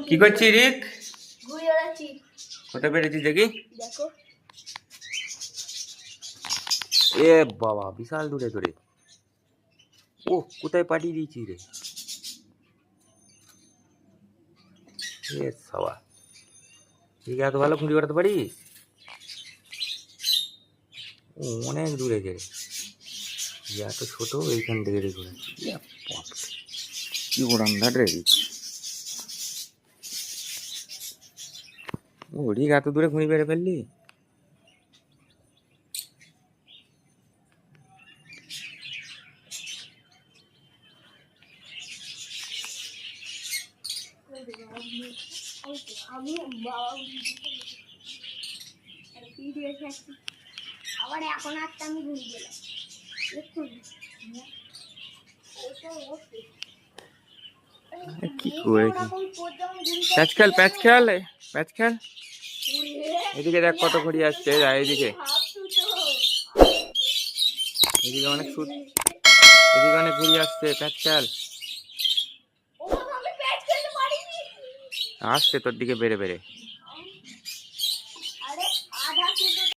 কি করছিস রিক? ঘুরে বেড়াচ্ছি। কোথায় বেড়েছিস দেখি? দেখো এ বাবা, বিশাল দূরে দূরে। ও কোথায় পাঠিয়ে দিয়েছি রে? এ সবা, ঠিক এত ভালো খুঁজে বেড়াতে পারিস? ও অনেক দূরে যে, এত ছোট এইখান থেকে রে ঘুরেছি। কি ওরান্দার রে রিক? ও রিক, এত দূরে খুঁড়ি বেড়ে ফেললি? আমি আবার এখন একটা আমি ঘুরে গেলাম। কি করেছি? প্যাচ খেল, প্যাচ খেল, প্যাচ খেল। এদিকে দেখ কত ঘুড়ি আসছে, এইদিকে এদিকে অনেক সুদ, এদিকে অনেক ঘুড়ি আসছে। প্যাচ খেল, আসছে তোর দিকে বেড়ে বেড়ে।